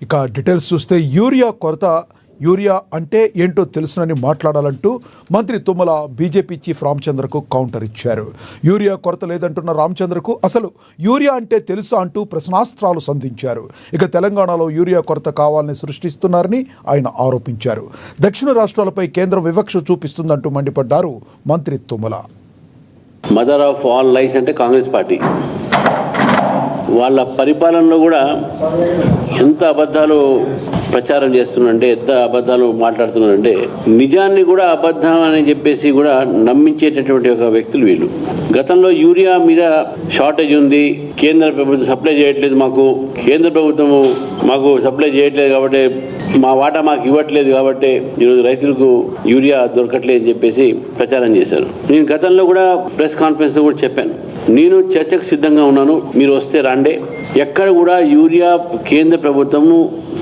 ఇక డీటెయిల్స్ చూస్తే యూరియా అంటే ఏంటో తెలుసునని మాట్లాడాలంటూ మంత్రి తుమ్మల బీజేపీ చీఫ్ రామచంద్రకు కౌంటర్ ఇచ్చారు. యూరియా కొరత లేదంటున్న రామచంద్రకు అసలు యూరియా అంటే తెలుసా అంటూ ప్రశ్నాస్త్రాలు సంధించారు. ఇక తెలంగాణలో యూరియా కొరత కావాలని సృష్టిస్తున్నారని ఆయన ఆరోపించారు. దక్షిణ రాష్ట్రాలపై కేంద్రం వివక్ష చూపిస్తుందంటూ మండిపడ్డారు మంత్రి తుమ్మల. మదర్ ఆఫ్ ఆల్ లైస్ అంటే కాంగ్రెస్ పార్టీ. వాళ్ళ పరిపాలనలో కూడా ఎంత అబద్ధాలు ప్రచారం చేస్తున్నారంటే, ఎంత అబద్ధాలు మాట్లాడుతున్నారంటే, నిజాన్ని కూడా అబద్ధం అని చెప్పేసి కూడా నమ్మించేటటువంటి ఒక వ్యక్తులు వీళ్ళు. గతంలో యూరియా మీద షార్టేజ్ ఉంది, కేంద్ర ప్రభుత్వం సప్లై చేయట్లేదు, కేంద్ర ప్రభుత్వము మాకు సప్లై చేయట్లేదు కాబట్టి మా వాటా మాకు ఇవ్వట్లేదు కాబట్టి ఈరోజు రైతులకు యూరియా దొరకట్లేదు అని చెప్పేసి ప్రచారం చేశారు. నేను గతంలో కూడా ప్రెస్ కాన్ఫరెన్స్లో కూడా చెప్పాను, నేను చర్చకు సిద్ధంగా ఉన్నాను, మీరు వస్తే రండి. ఎక్కడ కూడా యూరియా కేంద్ర ప్రభుత్వము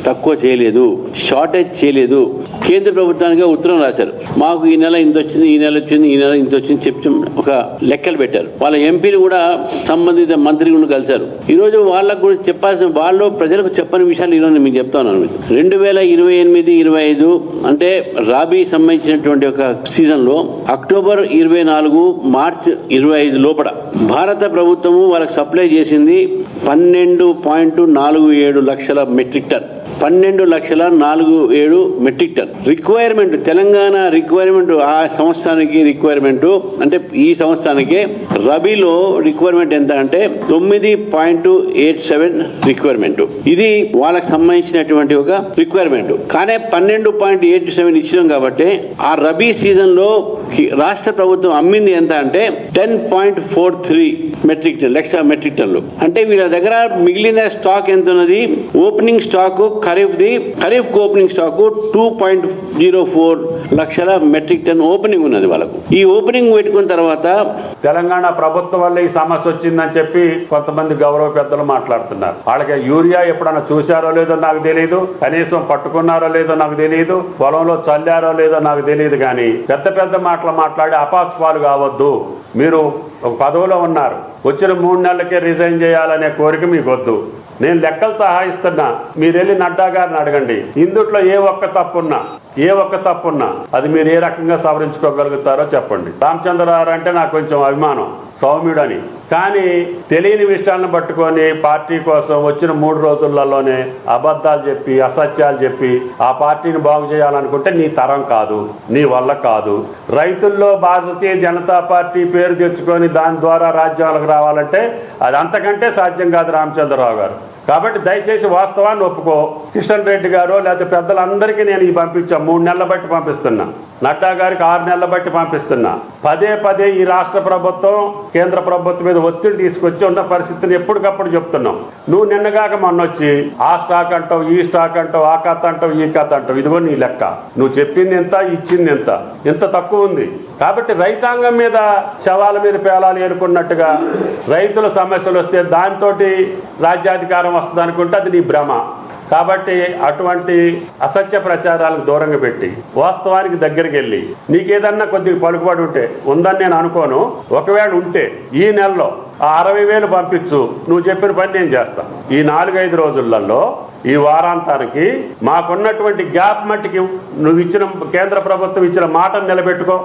తక్కువ చేయలేదు, షార్టేజ్ చేయలేదు. కేంద్ర ప్రభుత్వానికి ఉత్తరం రాశారు, మాకు ఈ నెల ఇంత వచ్చింది, ఈ నెల వచ్చింది, ఈ నెల ఇంత వచ్చింది చెప్పి ఒక లెక్కలు పెట్టారు. వాళ్ళ ఎంపీలు కూడా సంబంధిత మంత్రి కూడా కలిశారు. ఈరోజు వాళ్ళకు కూడా చెప్పాల్సిన, వాళ్ళు ప్రజలకు చెప్పని విషయాలు ఈరోజు మీకు చెప్తాను. 2028-25 అంటే రాబీ సంబంధించినటువంటి ఒక సీజన్లో అక్టోబర్ 24, మార్చ్ 25 లోపల భారత ప్రభుత్వము వాళ్ళకి సప్లై చేసింది 12.47 లక్షల metric ton. 12,47,000 metric ton requirement. Telangana requirement ఆ సంవత్సరానికి రిక్వైర్మెంట్ అంటే ఈ సంవత్సరానికి రబీలో రిక్వైర్మెంట్ ఎంత అంటే 9.87 రిక్వైర్మెంట్. ఇది వాళ్ళకి సంబంధించినటువంటి ఒక రిక్వైర్మెంట్. కానీ 12.87 ఇచ్చినాం కాబట్టి ఆ రబీ సీజన్ లో రాష్ట్ర ప్రభుత్వం అమ్మింది ఎంత అంటే 10.43 మెట్రిక్ టన్, లక్ష మెట్రిక్ టన్లు. అంటే వీళ్ళ దగ్గర మిగిలిన స్టాక్ ఎంత ఉన్నది? Opening stock kharif opening stock 2.04 లక్షల మెట్రిక్ టన్ ఓపెనింగ్ ఉన్నది వాళ్ళకు. ఈ ఓపెనింగ్ పెట్టుకున్న తర్వాత తెలంగాణ ప్రభుత్వం వల్ల ఈ సమస్య వచ్చిందని చెప్పి కొంతమంది గౌరవ పెద్దలు మాట్లాడుతున్నారు. వాళ్ళకి యూరియా ఎప్పుడన్నా చూశారో లేదో నాకు తెలియదు, కనీసం పట్టుకున్నారో లేదో నాకు తెలియదు, పొలంలో చల్లారో లేదో నాకు తెలియదు. కానీ పెద్ద పెద్ద మాటలు మాట్లాడి అపాస్పాలు కావద్దు. మీరు ఒక పదవిలో ఉన్నారు, వచ్చిన 3 నెలలకే రిజైన్ చేయాలనే కోరిక మీకు వద్దు. నేను లెక్కలు సహాయిస్తున్నా, మీరు వెళ్ళి నడ్డా గారిని అడగండి. ఇందుట్లో ఏ ఒక్క తప్పున్నా అది మీరు ఏ రకంగా సవరించుకోగలుగుతారో చెప్పండి. రామచంద్రరావు అంటే నాకు కొంచెం అభిమానం, సౌమ్యుడని. కానీ తెలియని విషయాలను పట్టుకొని పార్టీ కోసం వచ్చిన 3 రోజులలోనే అబద్ధాలు చెప్పి, అసత్యాలు చెప్పి ఆ పార్టీని బాగు చేయాలనుకుంటే నీ తరం కాదు, నీ వల్ల కాదు. రైతుల్లో భారతీయ జనతా పార్టీ పేరు తెచ్చుకొని దాని ద్వారా రాజ్యాలకు రావాలంటే అది అంతకంటే సాధ్యం కాదు రామచంద్రరావు గారు. కాబట్టి దయచేసి వాస్తవాన్ని ఒప్పుకో. కిషన్ రెడ్డి గారు లేకపోతే పెద్దలందరికీ నేను ఈ పంపించాను, 3 నెలల బట్టి పంపిస్తున్నా. నడ్డా గారికి 6 నెలల బట్టి పంపిస్తున్నా. పదే ఈ రాష్ట్ర ప్రభుత్వం కేంద్ర ప్రభుత్వం మీద ఒత్తిడి తీసుకొచ్చి ఉన్న పరిస్థితిని ఎప్పటికప్పుడు చెప్తున్నాం. నువ్వు నిన్నగాక మొన్నొచ్చి ఆ స్టాక్ అంటావు, ఈ స్టాక్ అంటావు, ఆ కథ అంటావు, ఈ కథ అంటావు. ఇదిగో నీ లెక్క. నువ్వు చెప్పింది ఎంత, ఇచ్చింది ఎంత తక్కువ ఉంది. కాబట్టి రైతాంగం మీద శవాల మీద పేలాలి అనుకున్నట్టుగా రైతుల సమస్యలు వస్తే దాంతో రాజ్యాధికారం వస్తుంది అనుకుంటే అది నీ భ్రమ. కాబట్టి అటువంటి అసత్య ప్రచారాలకు దూరంగా పెట్టి వాస్తవానికి దగ్గరికి వెళ్ళి నీకేదన్నా కొద్దిగా పలుకుబడి ఉందని నేను అనుకోను. ఒకవేళ ఉంటే ఈ నెలలో ఆ 60,000 పంపించు, నువ్వు చెప్పిన పని నేను చేస్తా. ఈ 4-5 రోజులలో ఈ వారాంతానికి మాకున్నటువంటి గ్యాప్ మట్టికి నువ్వు ఇచ్చిన కేంద్ర ప్రభుత్వం ఇచ్చిన మాటను నిలబెట్టుకో.